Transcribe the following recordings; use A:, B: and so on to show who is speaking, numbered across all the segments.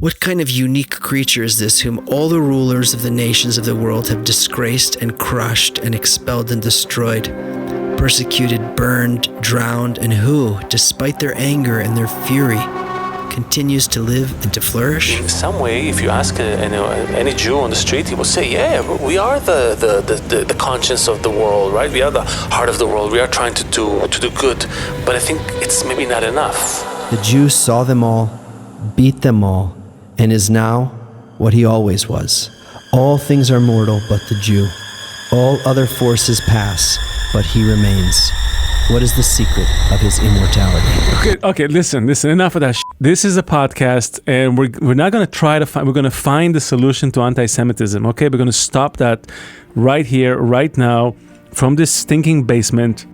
A: What kind of unique creature is this whom all the rulers of the nations of the world have disgraced and crushed and expelled and destroyed, persecuted, burned, drowned, and who, despite their anger and their fury, continues to live and to flourish?
B: In some way, if you ask any Jew on the street, he will say, yeah, we are the conscience of the world, right? We are the heart of the world. We are trying to do good. But I think it's maybe not enough.
A: The Jew saw them all, beat them all, and is now what he always was. All things are mortal but the Jew. All other forces pass, but he remains. What is the secret of his immortality?
C: Okay, listen, enough of that. This is a podcast, and we're not going to try to find, we're going to find the solution to anti-Semitism, okay? We're going to stop that right here, right now, from this stinking basement.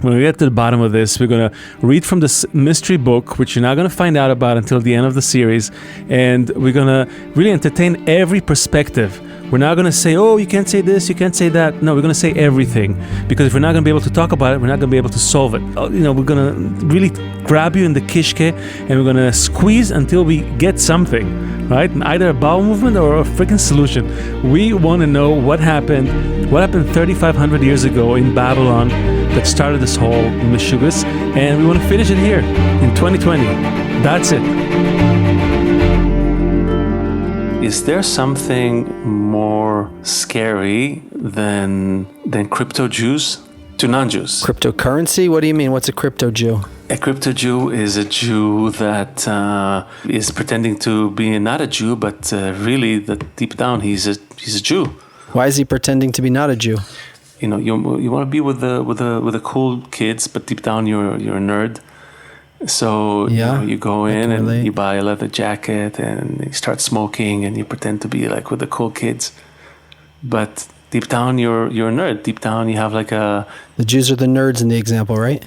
C: When we get to the bottom of this, we're going to read from this mystery book, which you're not going to find out about until the end of the series, and we're going to really entertain every perspective. We're not going to say, oh, you can't say this, you can't say that. No, we're going to say everything, because if we're not going to be able to talk about it, we're not going to be able to solve it. We're going to really grab you in the kishke, and we're going to squeeze until we get something, right? Either a bowel movement or a freaking solution. We want to know what happened 3,500 years ago in Babylon that started this whole mishugas, and we want to finish it here in 2020. That's it. Is there something more scary than crypto Jews to non-Jews?
A: Cryptocurrency? What do you mean? What's a crypto Jew?
B: A crypto Jew is a Jew that is pretending to be not a Jew, but really, that deep down he's a Jew.
A: Why is he pretending to be not a Jew?
B: You want to be with the cool kids, but deep down you're a nerd. So you go in and you buy a leather jacket and you start smoking and you pretend to be like with the cool kids, but deep down you're a nerd. Deep down you have like a.
A: The Jews are the nerds in the example, right?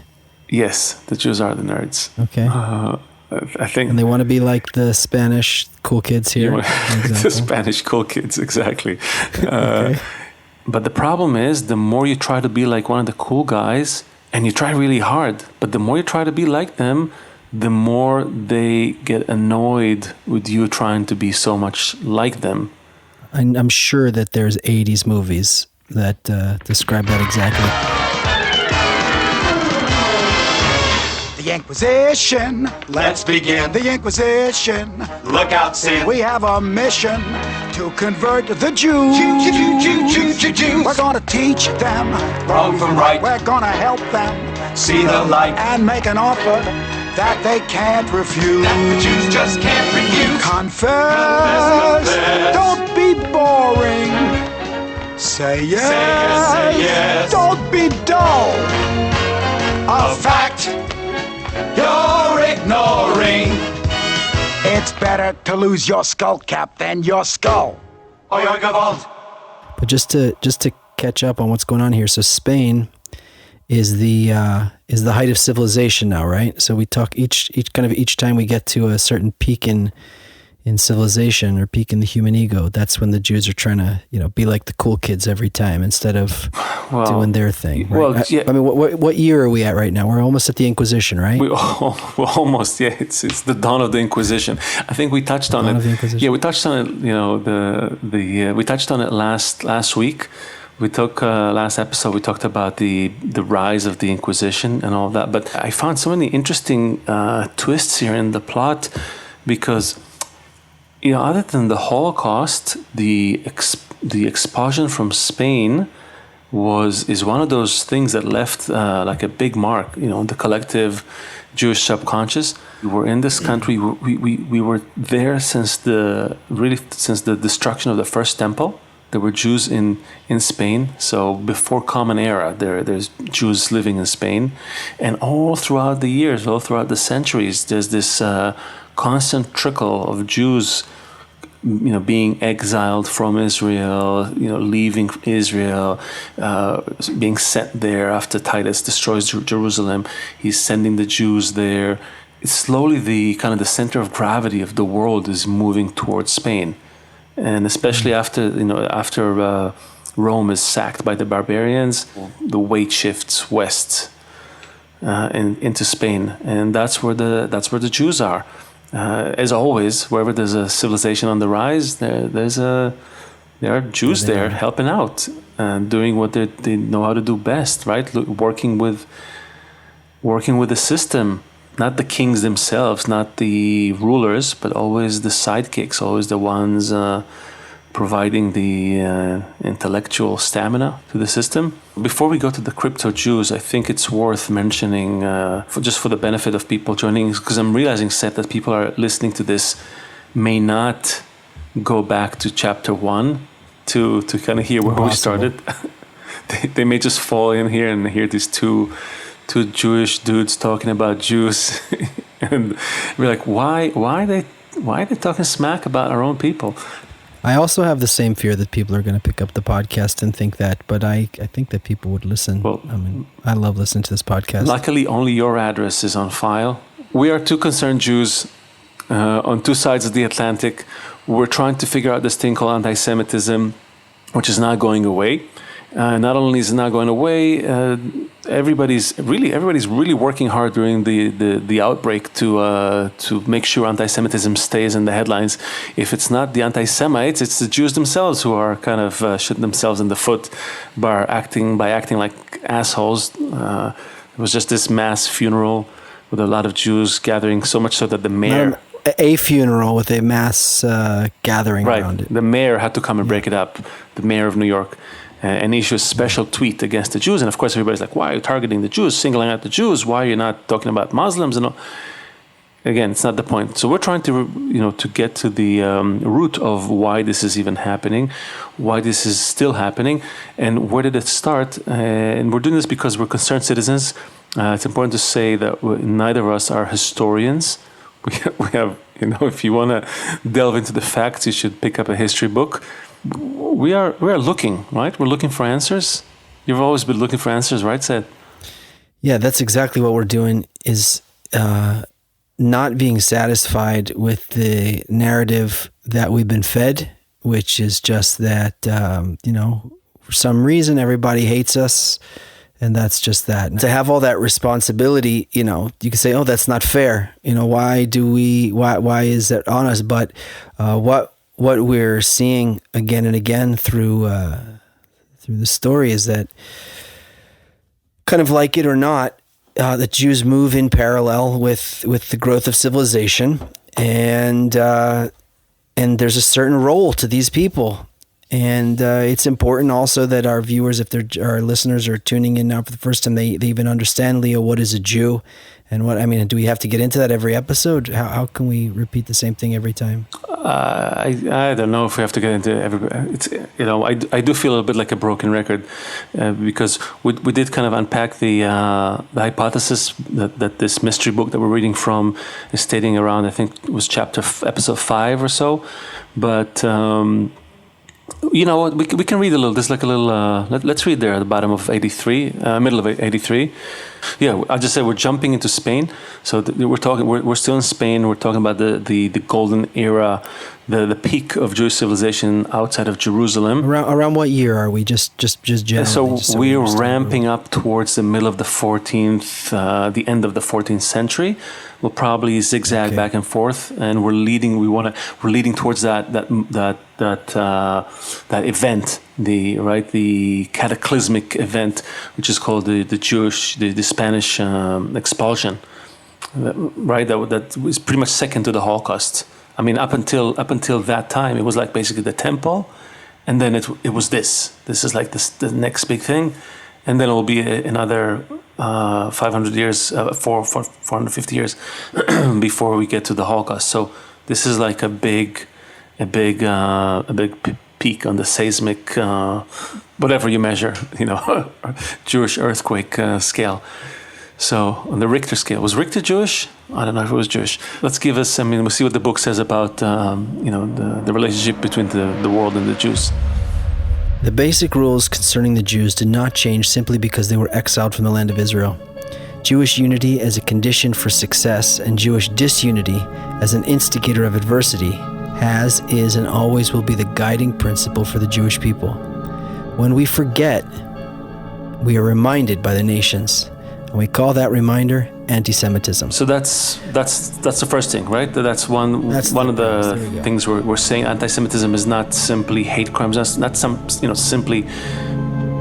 B: Yes, the Jews are the nerds.
A: Okay.
B: I think.
A: And they want to be like the Spanish cool kids here.
B: The Spanish cool kids, exactly.
A: Okay.
B: But the problem is, the more you try to be like one of the cool guys, and you try really hard, but the more you try to be like them, the more they get annoyed with you trying to be so much like them.
A: I'm sure that there's 80s movies that describe that exactly.
D: The Inquisition. Let's begin. The Inquisition. Look out, Sid. We have a mission to convert the Jews. Jew. We're gonna teach them wrong from right. We're gonna help them see the light and make an offer that they can't refuse. That the Jews just can't refuse. Confess. Don't be boring. Say yes. Say yes. Don't be dull. A fact you're ignoring. It's better to lose your skull cap than your skull.
A: But just to catch up on what's going on here, so Spain is the height of civilization now, right? So we talk each time we get to a certain peak in civilization or peak in the human ego, that's when the Jews are trying to be like the cool kids every time instead of doing their thing. Right?
B: Well, yeah.
A: I mean, what year are we at right now? We're almost at the Inquisition, right?
B: We're almost, yeah. It's the dawn of the Inquisition. I think we touched on it. Yeah, we touched on it. We touched on it last week. We took last episode. We talked about the rise of the Inquisition and all that. But I found so many interesting twists here in the plot because. Other than the Holocaust, the expulsion from Spain is one of those things that left like a big mark. The collective Jewish subconscious. We were in this country. We were there since the destruction of the first temple. There were Jews in Spain. So before Common Era, there's Jews living in Spain, and all throughout the years, all throughout the centuries, there's this. Constant trickle of Jews, being exiled from Israel, leaving Israel, being sent there after Titus destroys Jerusalem. He's sending the Jews there. It's slowly the center of gravity of the world is moving towards Spain, and especially after Rome is sacked by the barbarians, the weight shifts west into Spain, and that's where the Jews are. as always, wherever there's a civilization on the rise, there are Jews there helping out and doing what they know how to do best, right? Working with the system, not the kings themselves, not the rulers, but always the sidekicks, always the ones providing the intellectual stamina to the system. Before we go to the crypto Jews, I think it's worth mentioning, for the benefit of people joining, because I'm realizing, Seth, that people are listening to this may not go back to chapter 1 to kind of hear where we started. They may just fall in here and hear these two Jewish dudes talking about Jews, and we're like, why are they talking smack about our own people?
A: I also have the same fear that people are going to pick up the podcast and think that, but I think that people would listen. Well, I mean, I love listening to this podcast.
B: Luckily, only your address is on file. We are two concerned Jews on two sides of the Atlantic. We're trying to figure out this thing called anti-Semitism, which is not going away. Not only is it not going away, everybody's really working hard during the outbreak to make sure anti-Semitism stays in the headlines. If it's not the anti-Semites, it's the Jews themselves who are kind of shooting themselves in the foot by acting like assholes. It was just this mass funeral with a lot of Jews gathering, so much so that the mayor...
A: A funeral with a mass gathering around it.
B: The mayor had to come and break it up, the mayor of New York. And issue a special tweet against the Jews. And of course, everybody's like, why are you targeting the Jews, singling out the Jews? Why are you not talking about Muslims? And all? Again, it's not the point. So we're trying to get to the root of why this is even happening, why this is still happening, and where did it start? And we're doing this because we're concerned citizens. It's important to say that neither of us are historians. We have, if you want to delve into the facts, you should pick up a history book. We are looking, right? We're looking for answers. You've always been looking for answers, right, Seth?
A: Yeah, that's exactly what we're doing, is not being satisfied with the narrative that we've been fed, which is just that, for some reason everybody hates us, and that's just that. And to have all that responsibility, you can say, oh, that's not fair. Why is that on us? But what we're seeing again and again through the story is that, kind of like it or not, the Jews move in parallel with the growth of civilization, and there's a certain role to these people, and it's important also that our viewers, if our listeners are tuning in now for the first time, they even understand, Leo, what is a Jew. And do we have to get into that every episode? How can we repeat the same thing every time?
B: I don't know if we have to get into every. It's I do feel a bit like a broken record because we did kind of unpack the hypothesis that this mystery book that we're reading from is stating around, I think it was episode 5 or so, but. You know what? We can read a little. There's like a little. Let's read there at the bottom of 83, middle of 83. Yeah, I'll just say we're jumping into Spain. So we're still in Spain. We're talking about the golden era, the peak of Jewish civilization outside of Jerusalem.
A: Around what year are we? Just generally.
B: So we're ramping up towards the middle of the 14th, the end of the 14th century. We'll probably zigzag back and forth, and we're leading towards that event, the cataclysmic event, which is called the Spanish expulsion, right? That was pretty much second to the Holocaust. I mean, up until that time, it was like basically the temple, and then it was this. This is like the next big thing, and then it will be another 500 years, 450 years before we get to the Holocaust. So this is like a big peak on the seismic, whatever you measure, Jewish earthquake scale. So on the Richter scale, was Richter Jewish? I don't know if it was Jewish. Let's give us. We'll see what the book says about the relationship between the world and the Jews.
A: The basic rules concerning the Jews did not change simply because they were exiled from the land of Israel. Jewish unity as a condition for success and Jewish disunity as an instigator of adversity is, and always will be the guiding principle for the Jewish people. When we forget, we are reminded by the nations, and we call that reminder anti-Semitism.
B: So that's the first thing, right? That's one of the things we're saying. Anti-Semitism is not simply hate crimes. That's not simply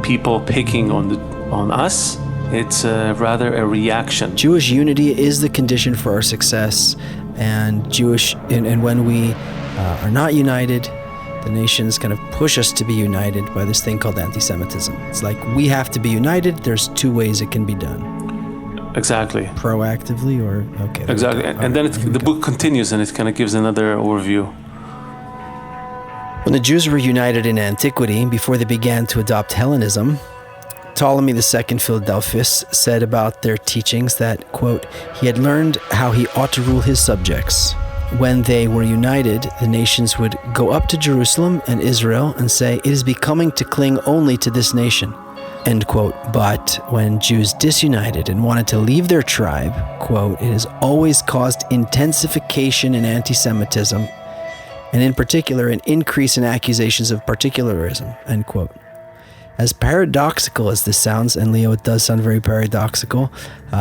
B: people picking on us. It's rather a reaction.
A: Jewish unity is the condition for our success, and when we are not united, the nations kind of push us to be united by this thing called anti-Semitism. It's like we have to be united. There's two ways it can be done.
B: Exactly.
A: Proactively or okay.
B: Exactly, and then the book continues and it kind of gives another overview.
A: When the Jews were united in antiquity, before they began to adopt Hellenism, Ptolemy II Philadelphus said about their teachings that, quote, he had learned how he ought to rule his subjects. When they were united, the nations would go up to Jerusalem and Israel and say, it is becoming to cling only to this nation, end quote. But when Jews disunited and wanted to leave their tribe, quote, it has always caused intensification in anti-Semitism, and in particular, an increase in accusations of particularism, end quote. As paradoxical as this sounds, and Leo, it does sound very paradoxical,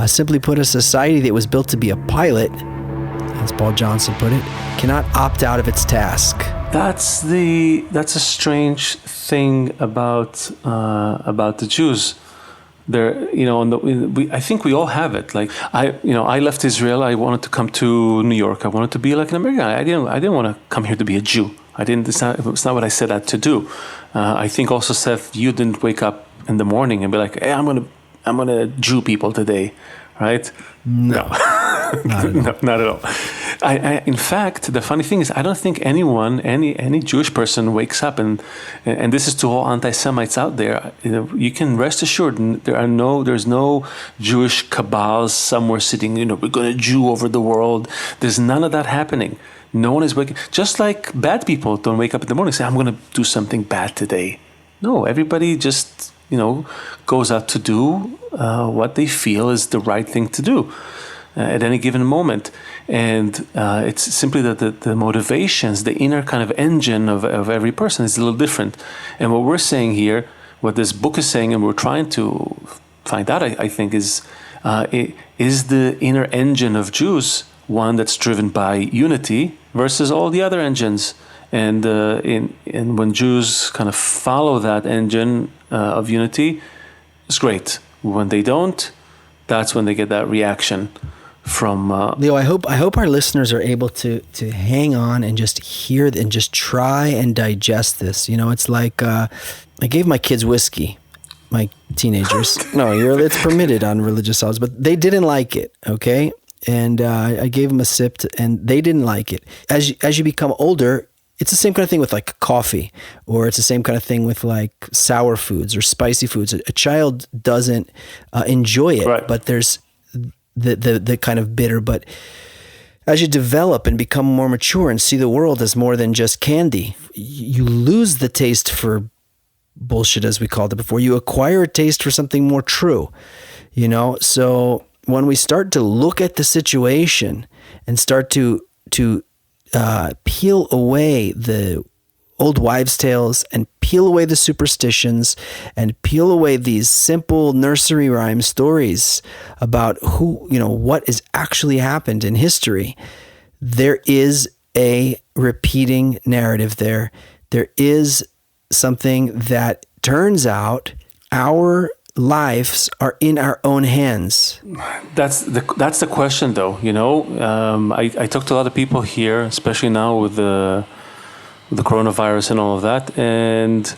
A: simply put, a society that was built to be a pilot, as Paul Johnson put it, cannot opt out of its task.
B: That's a strange thing about the Jews. I think we all have it. Like I left Israel. I wanted to come to New York. I wanted to be like an American. I didn't want to come here to be a Jew. It's not what I set out to do. I think also, Seth, you didn't wake up in the morning and be like, hey, I'm gonna Jew people today, right?
A: No.
B: Not at all. In fact, the funny thing is, I don't think any Jewish person wakes up and this is to all anti-Semites out there. You can rest assured there's no Jewish cabals somewhere sitting. We're going to Jew over the world. There's none of that happening. No one is waking. Just like bad people don't wake up in the morning and say, I'm going to do something bad today. No, everybody just goes out to do what they feel is the right thing to do at any given moment. And it's simply that the motivations, the inner kind of engine of every person is a little different. And what we're saying here, what this book is saying, and we're trying to find out, I think, is the inner engine of Jews one that's driven by unity versus all the other engines. And when Jews kind of follow that engine of unity, it's great. When they don't, that's when they get that reaction from
A: Leo. I hope our listeners are able to hang on and just hear and just try and digest this. It's like I gave my kids whiskey, my teenagers. No, it's permitted on religious holidays, but they didn't like it. Okay, and I gave them a sip, and they didn't like it. As you become older, it's the same kind of thing with like coffee, or it's the same kind of thing with like sour foods or spicy foods. A child doesn't enjoy it, right. But there's the kind of bitter. But as you develop and become more mature and see the world as more than just candy, you lose the taste for bullshit, as we called it before. You acquire a taste for something more true, So when we start to look at the situation and start to peel away the old wives' tales and peel away the superstitions and peel away these simple nursery rhyme stories about what has actually happened in history, there is a repeating narrative there. There is something that turns out our lives are in our own hands.
B: That's the question, though. I talk to a lot of people here, especially now with the coronavirus and all of that, and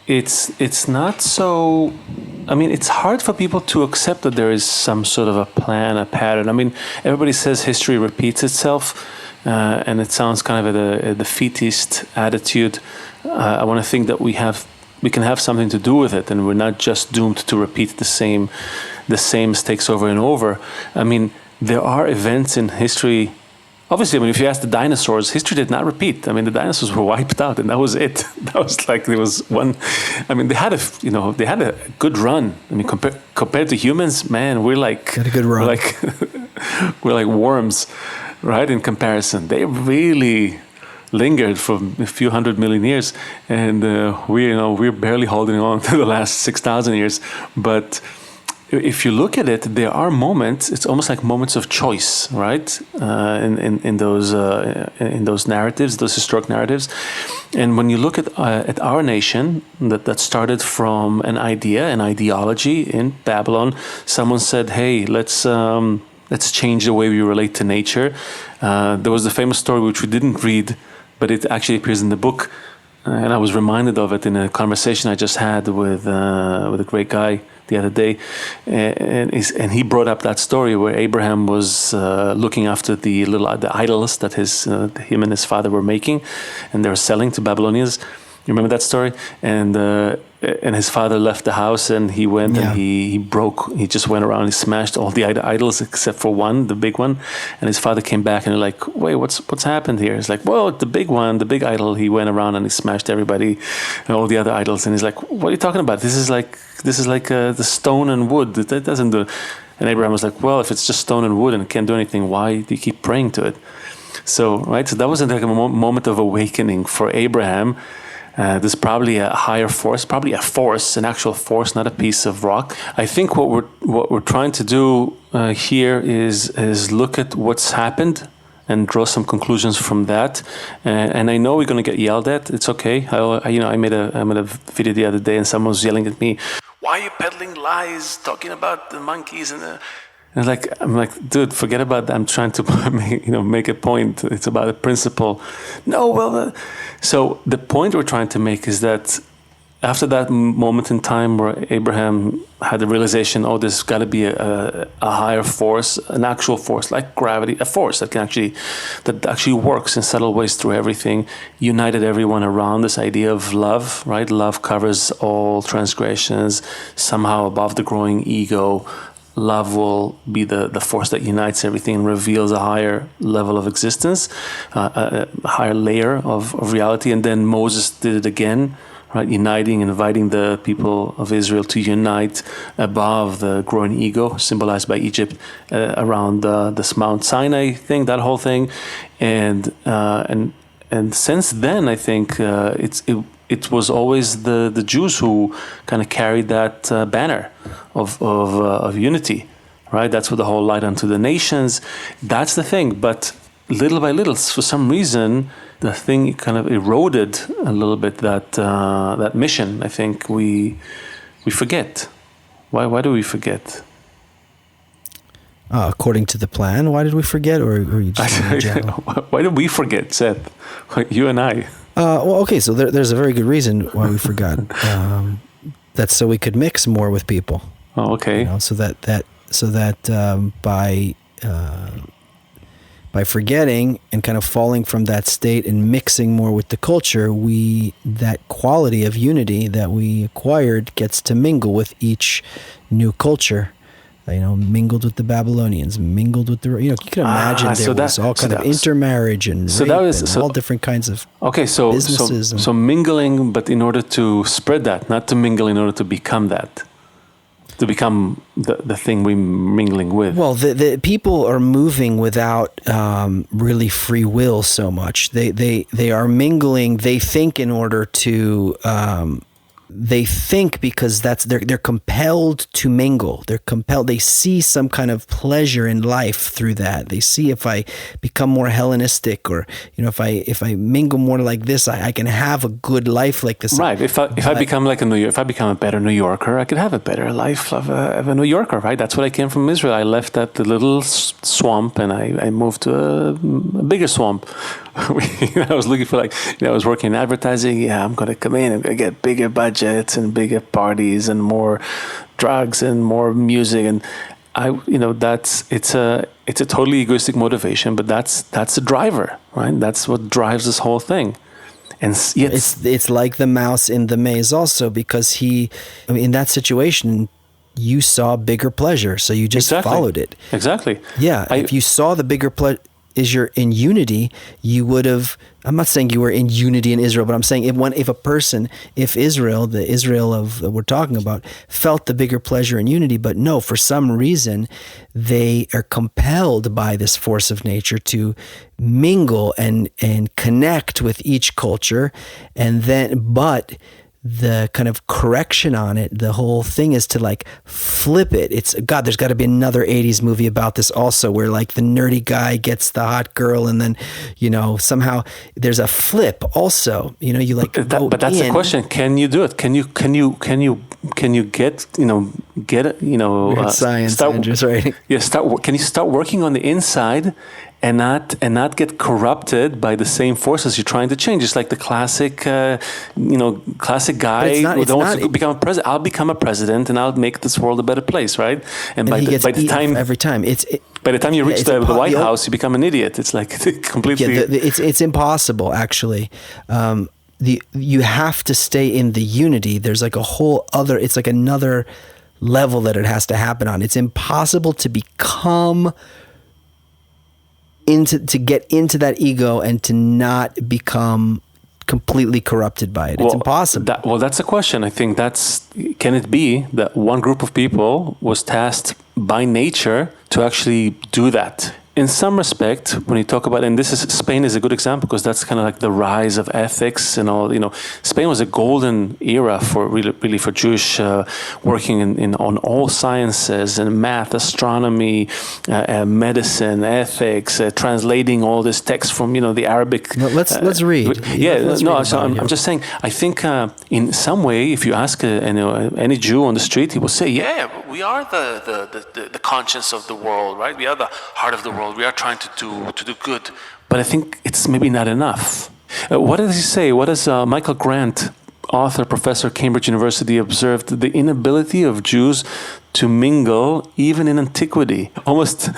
B: it's not so. It's hard for people to accept that there is some sort of a plan, a pattern. Everybody says history repeats itself, and it sounds kind of a defeatist attitude. I want to think that we can have something to do with it, and we're not just doomed to repeat the same mistakes over and over. There are events in history. Obviously, if you ask the dinosaurs, history did not repeat. The dinosaurs were wiped out, and that was it. That was like there was one. They had a good run. Compared to humans, man, we're like
A: got a good run.
B: We're like worms, right? In comparison, they really lingered for a few 100 million years, and we're barely holding on to the last 6,000 years. But if you look at it, there are moments. It's almost like moments of choice, right? In those narratives, those historic narratives. And when you look at our nation, that started from an idea, an ideology in Babylon. Someone said, "Hey, let's change the way we relate to nature." There was the famous story which we didn't read, but it actually appears in the book, and I was reminded of it in a conversation I just had with a great guy the other day, and he brought up that story where Abraham was looking after the idols that him and his father were making, and they were selling to Babylonians. You remember that story? And his father left the house, and he went and he just went around, he smashed all the idols except for one, the big one. And his father came back and like, "Wait, what's happened here?" It's like, "Well, the big one, the big idol, he went around and he smashed everybody and all the other idols." And he's like, "What are you talking about? This is like the stone and wood. That doesn't do." And Abraham was like, "Well, if it's just stone and wood and it can't do anything, why do you keep praying to it?" So that was like a moment of awakening for Abraham. There's probably a higher force, an actual force, not a piece of rock. I think what we're trying to do here is look at what's happened and draw some conclusions from that. And I know we're going to get yelled at. It's okay. I made a video the other day, and someone was yelling at me, "Why are you peddling lies, talking about the monkeys and the?" And I'm like, dude, forget about that. I'm trying to make a point. It's about a principle. No, well, so the point we're trying to make is that after that moment in time where Abraham had the realization, there's got to be a higher force, an actual force like gravity, a force that actually works in subtle ways through everything, united everyone around this idea of love, right? Love covers all transgressions, somehow above the growing ego. Love will be the force that unites everything and reveals a higher level of existence, a higher layer of reality. And then Moses did it again, right? Inviting the people of Israel to unite above the growing ego, symbolized by Egypt, around this Mount Sinai thing, that whole thing. And since then, I think it was always the Jews who kind of carried that banner of unity, right? That's what the whole light unto the nations. That's the thing. But little by little, for some reason, the thing kind of eroded a little bit. That mission. I think we forget. Why do we forget?
A: According to the plan, why did we forget, or you just in general?
B: Why did we forget, Seth? You and I.
A: Well, okay, so there's a very good reason why we forgot. That's so we could mix more with people.
B: Oh, okay.
A: So that by forgetting and kind of falling from that state and mixing more with the culture, that quality of unity that we acquired gets to mingle with each new culture. Mingled with the Babylonians, mingled with you can imagine there was all kind of intermarriage and all different kinds of businesses.
B: So mingling, but in order to spread that, not to mingle in order to become that, to become the thing we're mingling with.
A: Well, the people are moving without really free will so much. They are mingling. They think in order to. They think because they're compelled to mingle. They're compelled. They see some kind of pleasure in life through that. They see if I become more Hellenistic, or if I mingle more like this, I can have a good life like this.
B: Right. If I become a better New Yorker, I could have a better life of a New Yorker. Right. That's what I came from Israel. I left that little swamp and I moved to a bigger swamp. I was looking for I was working in advertising. Yeah, I'm gonna come in. I'm gonna get bigger budgets and bigger parties and more drugs and more music, and it's a totally egoistic motivation, but that's the driver, right? That's what drives this whole thing. And yet
A: it's like the mouse in the maze also, because in that situation you saw bigger pleasure, so you just followed it.
B: Exactly.
A: Yeah. If you saw the bigger pleasure, is you're in unity, you would have. I'm not saying you were in unity in Israel, but I'm saying if Israel, the Israel that we're talking about, felt the bigger pleasure in unity, but no, for some reason, they are compelled by this force of nature to mingle and connect with each culture, but the kind of correction on it, the whole thing is to like flip it. It's God, there's got to be another 80s movie about this also, where like the nerdy guy gets the hot girl, and then, you know, somehow there's a flip also, you know, you like
B: but that's the question. Can you do it? Can you get,
A: science,
B: start,
A: Andrews, right?
B: Yeah, can you start working on the inside and not get corrupted by the same forces you're trying to change? It's like the classic guy who wants to become a president. I'll become a president and I'll make this world a better place, right? And by the time every time by the time you reach the White House, you become an idiot. It's like completely.
A: Yeah, it's impossible actually. You have to stay in the unity. There's like a whole other. It's like another level that it has to happen on. It's impossible to become. To get into that ego and to not become completely corrupted by it. It's impossible.
B: That's a question. I think can it be that one group of people was tasked by nature to actually do that? In some respect, when you talk about, and Spain is a good example because that's kind of like the rise of ethics and all. You know, Spain was a golden era for really for Jewish working on all sciences and math, astronomy, medicine, ethics, translating all this text from the Arabic.
A: Let's read.
B: I'm just saying. I think in some way, if you ask any Jew on the street, he will say, "Yeah, we are the conscience of the world, right? We are the heart of the world. We are trying to do good." But I think it's maybe not enough. What does he say? What does Michael Grant, author, professor, Cambridge University, observed? The inability of Jews to mingle even in antiquity. Almost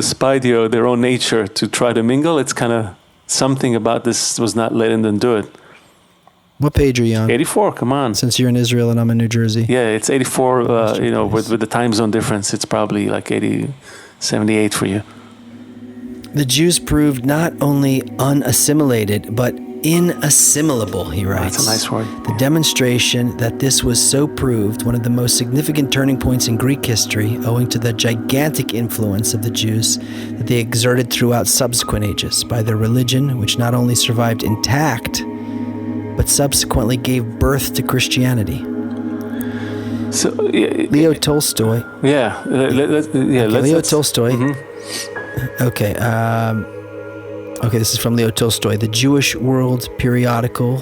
B: despite their own nature to try to mingle, it's kind of something about this was not letting them do it.
A: What page are you on?
B: 84, come on.
A: Since you're in Israel and I'm in New Jersey.
B: Yeah, it's 84, with the time zone difference, it's probably like 78 for you.
A: The Jews proved not only unassimilated, but inassimilable, he writes.
B: That's a nice word.
A: The demonstration that this was so proved, one of the most significant turning points in Greek history, owing to the gigantic influence of the Jews that they exerted throughout subsequent ages by their religion, which not only survived intact, but subsequently gave birth to Christianity.
B: So
A: Leo Tolstoy.
B: Yeah,
A: Leo Tolstoy.
B: Mm-hmm.
A: Okay. Okay, this is from Leo Tolstoy. The Jewish World periodical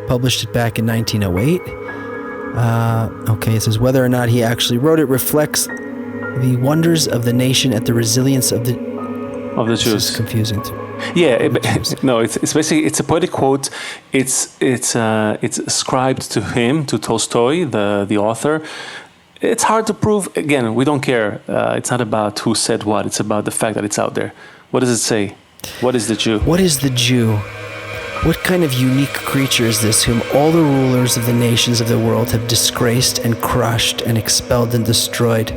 A: published it back in 1908. Okay, it says whether or not he actually wrote it reflects the wonders of the nation at the resilience of the
B: Jews.
A: This is confusing too.
B: Yeah, it's basically it's a poetic quote. It's ascribed to him, to Tolstoy, the author. It's hard to prove. Again, we don't care. It's not about who said what. It's about the fact that it's out there. What does it say? What is the Jew?
A: What is the Jew? What kind of unique creature is this whom all the rulers of the nations of the world have disgraced and crushed and expelled and destroyed,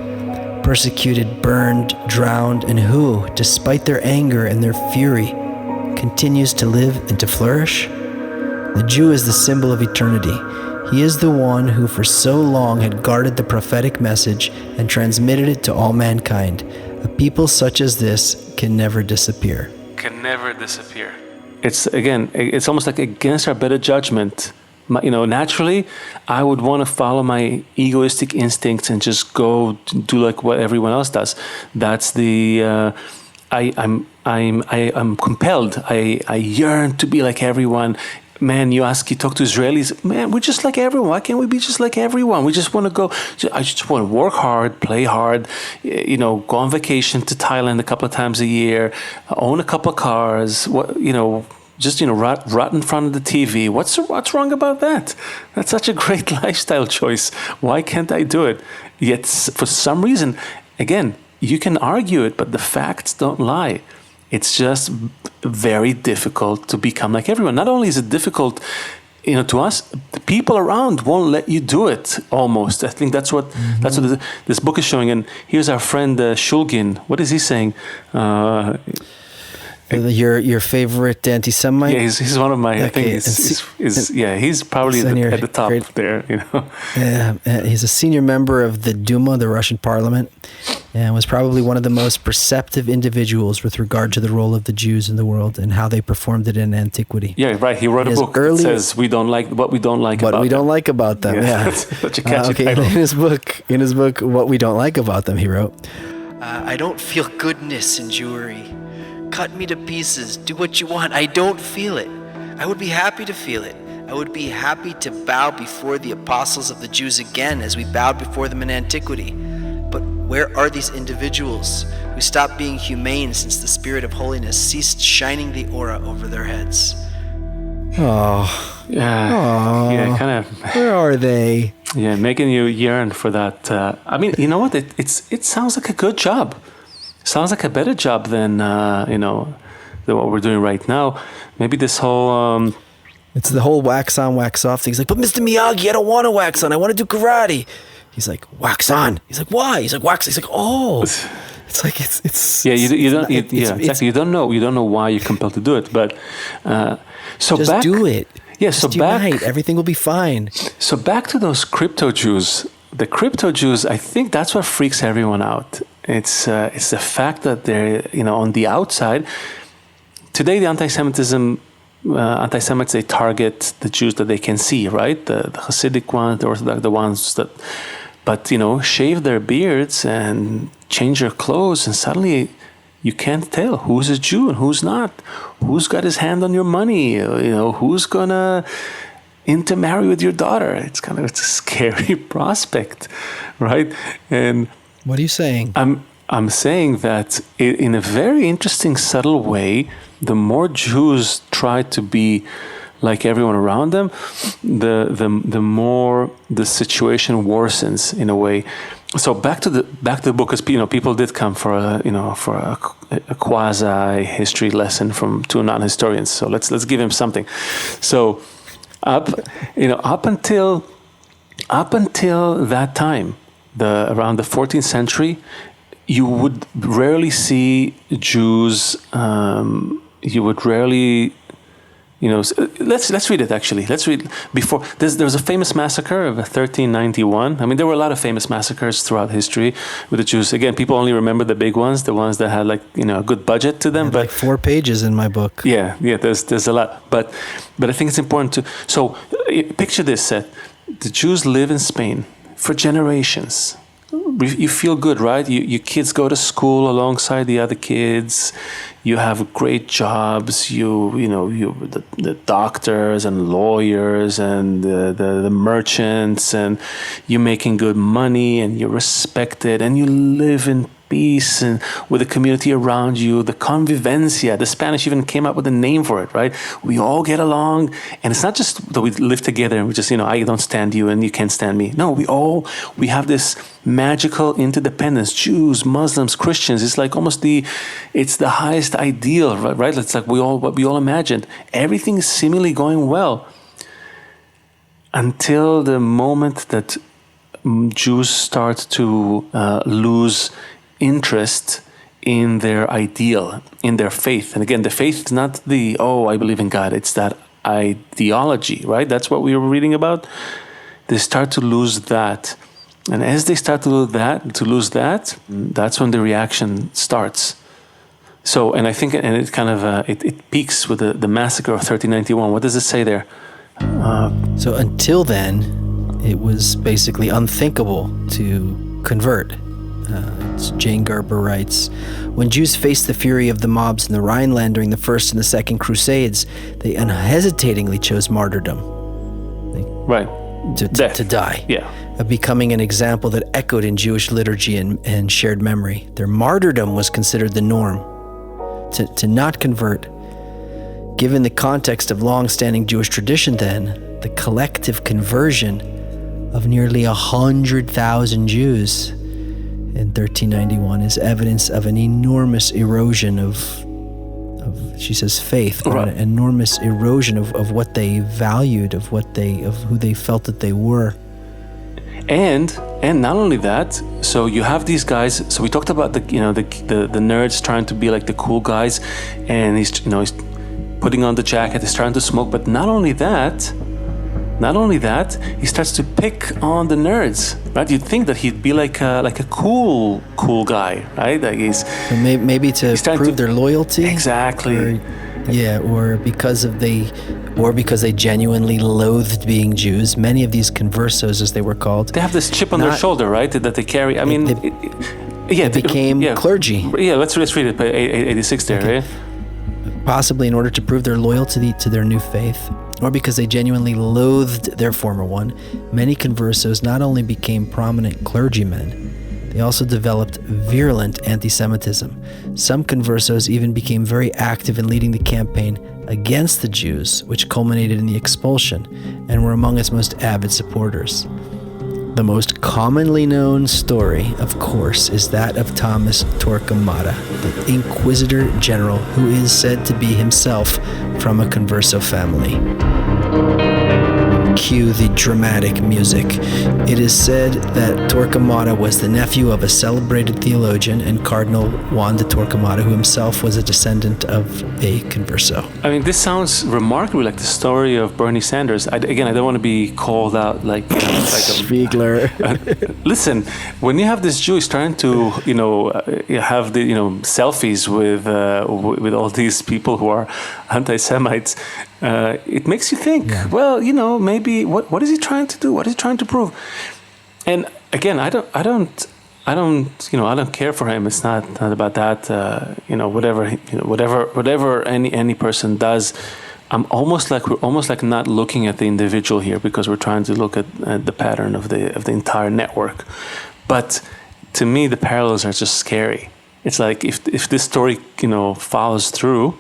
A: persecuted, burned, drowned, and who, despite their anger and their fury, continues to live and to flourish? The Jew is the symbol of eternity. He is the one who for so long had guarded the prophetic message and transmitted it to all mankind. A people such as this can never disappear.
B: Can never disappear. It's almost like against our better judgment. Naturally, I would want to follow my egoistic instincts and just go do like what everyone else does. That's the I'm compelled. I yearn to be like everyone. Man, you talk to Israelis, man, we're just like everyone. Why can't we be just like everyone? We just want to go, I just want to work hard, play hard, go on vacation to Thailand a couple of times a year, own a couple of cars, just rot in front of the TV. What's wrong about that? That's such a great lifestyle choice. Why can't I do it? Yet for some reason, again, you can argue it, but the facts don't lie. It's just very difficult to become like everyone. Not only is it difficult, to us, the people around won't let you do it. Almost, I think that's what this book is showing. And here's our friend Shulgin. What is he saying?
A: Your favorite anti-Semite?
B: Yeah, he's one of my. I think he's probably at the top there.
A: Yeah, he's a senior member of the Duma, the Russian Parliament, and was probably one of the most perceptive individuals with regard to the role of the Jews in the world and how they performed it in antiquity.
B: Yeah, right. He wrote a book that says we don't like what we don't like
A: about them. Yeah,
B: such a catchy title.
A: In his book, What We Don't Like About Them, he wrote, "I don't feel goodness in Jewry. Cut me to pieces. Do what you want. I don't feel it. I would be happy to feel it. I would be happy to bow before the apostles of the Jews again as we bowed before them in antiquity. But where are these individuals who stopped being humane since the spirit of holiness ceased shining the aura over their heads?" Oh.
B: Yeah, kind of.
A: Where are they?
B: Yeah, making you yearn for that. I mean, you know what? It sounds like a good job. Sounds like a better job than than what we're doing right now. Maybe this whole
A: it's the whole wax on, wax off thing. He's like, "But Mr. Miyagi, I don't want to wax on. I want to do karate." He's like, "Wax on." He's like, "Why?" He's like, "Wax." He's like, "Oh." It's like it's
B: exactly. You don't know why you're compelled to do it, but so
A: just do it.
B: Yeah,
A: just unite. Everything will be fine.
B: So back to those crypto Jews. The crypto Jews, I think that's what freaks everyone out. It's the fact that they're on the outside. Today, the anti-Semites, they target the Jews that they can see, right? The Hasidic ones, the Orthodox, the ones that, but shave their beards and change their clothes, and suddenly you can't tell who's a Jew and who's not. Who's got his hand on your money? Who's gonna intermarry with your daughter? It's a scary prospect, right? And
A: what are you saying?
B: I'm saying that in a very interesting, subtle way, the more Jews try to be like everyone around them, the more the situation worsens in a way. So back to the book, because people did come for a quasi history lesson from two non-historians. So let's give him something. So up until that time, around the 14th century, you would rarely see Jews. You would rarely, let's read it actually. Let's read before. There was a famous massacre of 1391. I mean, there were a lot of famous massacres throughout history with the Jews. Again, people only remember the big ones, the ones that had a good budget to them. But
A: like 4 pages in my book.
B: Yeah. There's a lot, but I think it's important to. So picture this, Seth. The Jews live in Spain for generations. You feel good, right? Your kids go to school alongside the other kids. You have great jobs. The doctors and lawyers and the merchants, and you're making good money and you're respected and you live in peace and with the community around you. The convivencia. The Spanish even came up with a name for it, right? We all get along, and it's not just that we live together and we just I don't stand you and you can't stand me. No, we have this magical interdependence. Jews, Muslims, Christians. It's like almost it's the highest ideal, right? It's like what we all imagined. Everything is seemingly going well until the moment that Jews start to lose interest in their ideal, in their faith. And again, the faith is not I believe in God. It's that ideology, right? That's what we were reading about. They start to lose that. And as they start to lose that, that's when the reaction starts. So, and I think, and it kind of, it peaks with the massacre of 1391. What does it say there?
A: So until then, it was basically unthinkable to convert. Jane Gerber writes, when Jews faced the fury of the mobs in the Rhineland during the First and the Second Crusades, they unhesitatingly chose martyrdom.
B: Right.
A: To die.
B: Yeah.
A: Of becoming an example that echoed in Jewish liturgy and shared memory. Their martyrdom was considered the norm. To not convert, given the context of long-standing Jewish tradition then, the collective conversion of nearly 100,000 Jews in 1391 is evidence of an enormous erosion of she says faith, but right. An enormous erosion of what they valued, of who they felt that they were.
B: And not only that, so you have these guys. So we talked about the nerds trying to be like the cool guys, and he's putting on the jacket, he's trying to smoke. But not only that, he starts to pick on the nerds, right? You'd think that he'd be like a cool guy, right? Like he's
A: maybe to prove their loyalty.
B: Exactly.
A: Or because they genuinely loathed being Jews. Many of these conversos, as they were called,
B: they have this chip on their shoulder, right? That they carry. I mean,
A: they became clergy.
B: Yeah, let's read it. 86 there, okay. Right?
A: Possibly in order to prove their loyalty to their new faith, or because they genuinely loathed their former one, many conversos not only became prominent clergymen, they also developed virulent anti-Semitism. Some conversos even became very active in leading the campaign against the Jews, which culminated in the expulsion, and were among its most avid supporters. The most commonly known story, of course, is that of Thomas Torquemada, the Inquisitor General, who is said to be himself from a converso family. Cue the dramatic music. It is said that Torquemada was the nephew of a celebrated theologian and Cardinal Juan de Torquemada, who himself was a descendant of a converso.
B: I mean, this sounds remarkably like the story of Bernie Sanders. I don't want to be called out like
A: Spiegler.
B: Listen, when you have this Jew trying to, have the, selfies with all these people who are anti-Semites, it makes you think, well, maybe what is he trying to do? What is he trying to prove? And again, I don't care for him. It's not about that. Whatever any person does, we're almost like not looking at the individual here, because we're trying to look at the pattern of the entire network. But to me, the parallels are just scary. It's like if this story follows through,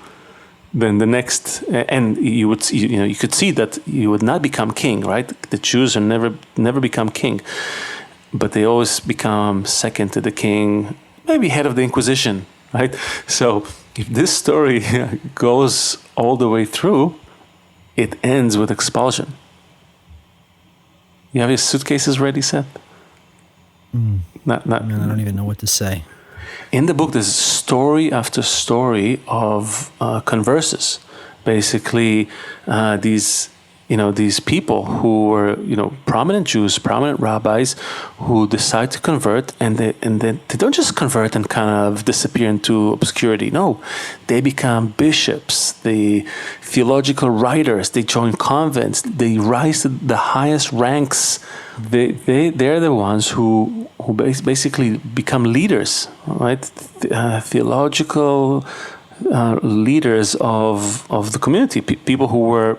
B: then the next, and you could see that you would not become king, right? The Jews are never become king, but they always become second to the king, maybe head of the Inquisition, right? So if this story goes all the way through, it ends with expulsion. You have your suitcases ready, Seth?
A: Man, I don't even know what to say.
B: In the book, there's story after story of conversos. Basically, these people who were, prominent Jews, prominent rabbis, who decide to convert, and then they don't just convert and kind of disappear into obscurity. No, they become bishops, the theological writers. They join convents. They rise to the highest ranks. They're the ones who basically become leaders, right? Theological leaders of the community. People who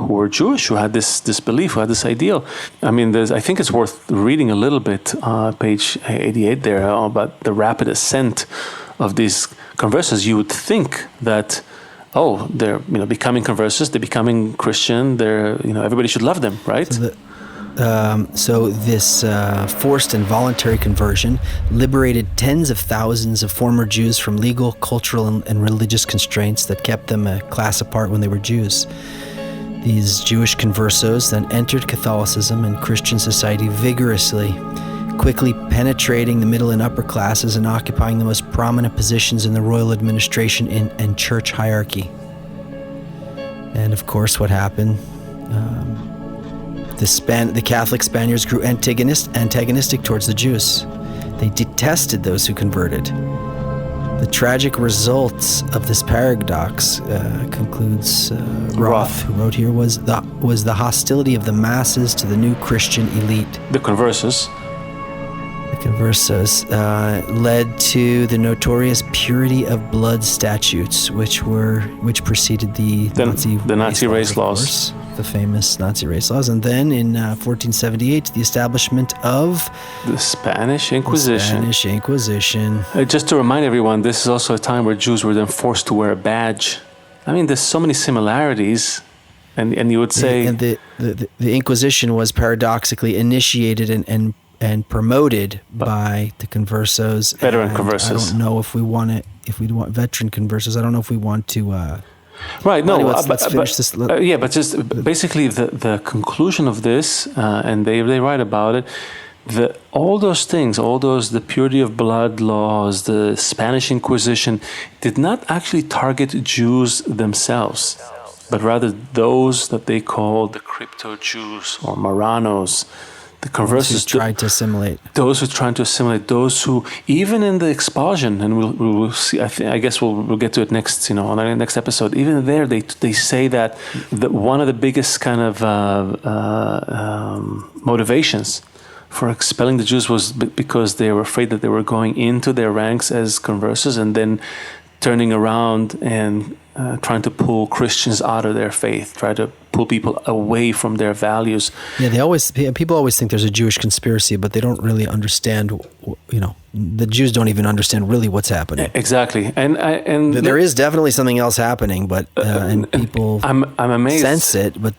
B: were Jewish, who had this belief, who had this ideal. I mean, I think it's worth reading a little bit, page 88 there, about the rapid ascent of these conversos. You would think that, they're becoming conversos, they're becoming Christian, everybody should love them, right?
A: So this forced and voluntary conversion liberated tens of thousands of former Jews from legal, cultural, and religious constraints that kept them a class apart when they were Jews. These Jewish conversos then entered Catholicism and Christian society vigorously, quickly penetrating the middle and upper classes and occupying the most prominent positions in the royal administration and church hierarchy. And of course, what happened? The Catholic Spaniards grew antagonistic towards the Jews. They detested those who converted. The tragic results of this paradox, concludes Roth, who wrote here, was the hostility of the masses to the new Christian elite.
B: The conversos
A: led to the notorious purity of blood statutes, which preceded the
B: Nazi race laws.
A: The famous Nazi race laws. And then in 1478, the establishment of
B: the Spanish Inquisition.
A: Just
B: to remind everyone, this is also a time where Jews were then forced to wear a badge. I mean, there's so many similarities. And you would say...
A: And the Inquisition was paradoxically initiated and promoted by the conversos.
B: Veteran conversos.
A: I don't know if we want veteran conversos. I don't know if we want to...
B: Right, no,
A: let's finish this.
B: But just basically the conclusion of this, and they write about it, all those things, the purity of blood laws, the Spanish Inquisition, did not actually target Jews themselves, but rather those that they called the crypto-Jews or Marranos, the conversos.
A: Those who tried to assimilate.
B: Those who tried to assimilate. Those who, even in the expulsion, and we'll see. I guess we'll get to it next. On the next episode. Even there, they say that one of the biggest kind of motivations for expelling the Jews was because they were afraid that they were going into their ranks as conversos and then turning around and trying to pull Christians out of their faith, try to pull people away from their values.
A: Yeah, people always think there's a Jewish conspiracy, but they don't really understand. The Jews don't even understand really what's happening.
B: Exactly, and
A: there is definitely something else happening, but and people
B: I'm amazed.
A: Sense it, but.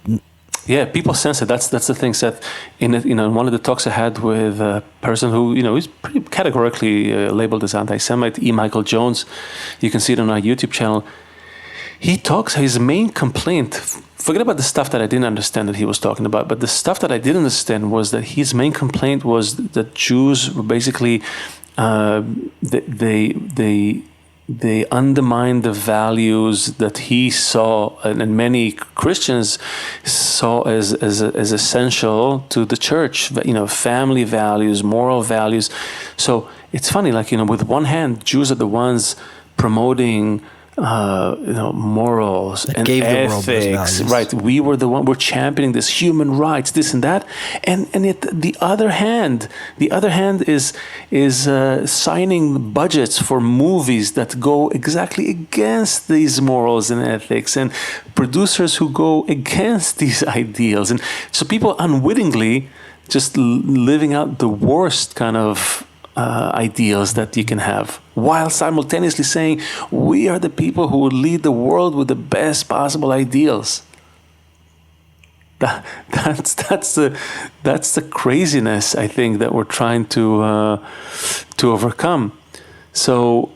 B: Yeah, people sense it. That's the thing, Seth. In one of the talks I had with a person who is pretty categorically labeled as anti-Semite, E. Michael Jones. You can see it on our YouTube channel. He talks. His main complaint. Forget about the stuff that I didn't understand that he was talking about, but the stuff that I did understand was that his main complaint was that Jews were basically they undermined the values that he saw and many Christians saw as essential to the church, family values, moral values. So it's funny, with one hand, Jews are the ones promoting morals and ethics, right? We were we're championing this human rights, this and that, and yet the other hand is signing budgets for movies that go exactly against these morals and ethics, and producers who go against these ideals, and so people unwittingly just living out the worst kind of ideals that you can have, while simultaneously saying we are the people who will lead the world with the best possible ideals. That's the craziness, I think, that we're trying to overcome. So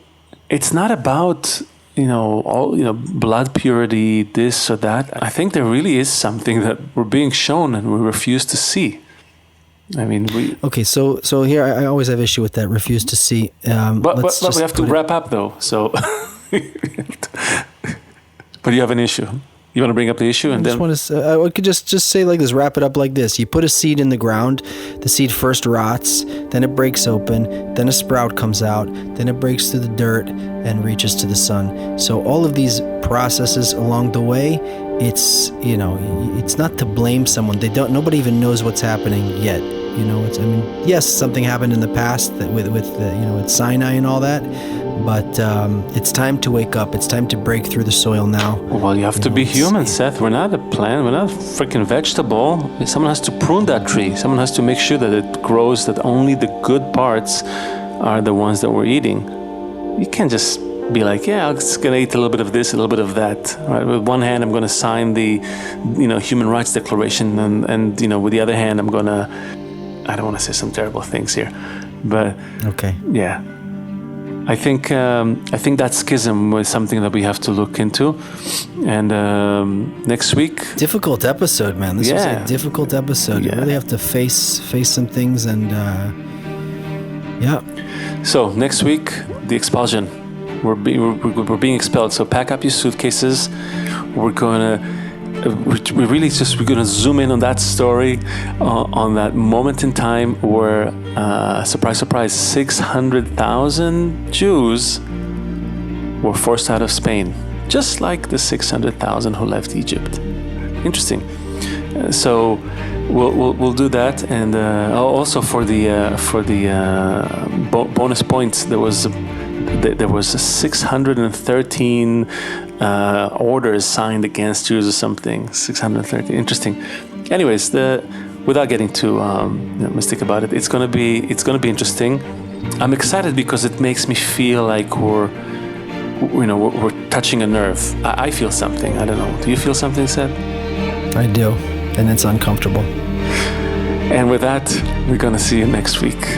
B: it's not about blood purity, this or that. I think there really is something that we're being shown and we refuse to see. I mean,
A: okay. So here I always have issue with that. Refuse to see.
B: But we have to wrap up though. So, but you have an issue. You want to bring up the issue, and then
A: I could just say like this. Wrap it up like this. You put a seed in the ground. The seed first rots, then it breaks open, then a sprout comes out, then it breaks through the dirt and reaches to the sun. So all of these processes along the way, it's not to blame someone. Nobody even knows what's happening yet. Yes, something happened in the past with Sinai and all that, but it's time to wake up. It's time to break through the soil now.
B: Well, you have to be human, Seth. We're not a plant. We're not a freaking vegetable. Someone has to prune that tree. Someone has to make sure that it grows, that only the good parts are the ones that we're eating. You can't just be like, yeah, I'm just gonna eat a little bit of this, a little bit of that. Right? With one hand, I'm gonna sign the, Human Rights Declaration, and with the other hand, I'm gonna. I don't want to say some terrible things here, but
A: okay,
B: yeah. I think that schism was something that we have to look into, and next week.
A: Difficult episode, man. This was a difficult episode. Yeah. You really have to face some things, and yeah.
B: So next week, the expulsion. We're being expelled. So pack up your suitcases. We're gonna zoom in on that story, on that moment in time where, surprise, surprise, 600,000 Jews were forced out of Spain, just like the 600,000 who left Egypt. Interesting. So we'll do that, and also for the bonus points, there was 613 orders signed against Jews or something. 613. Interesting. Anyways, without getting too mystic about it, it's gonna be interesting. I'm excited because it makes me feel like we're touching a nerve. I feel something. I don't know. Do you feel something, Seth?
A: I do, and it's uncomfortable.
B: And with that, we're gonna see you next week.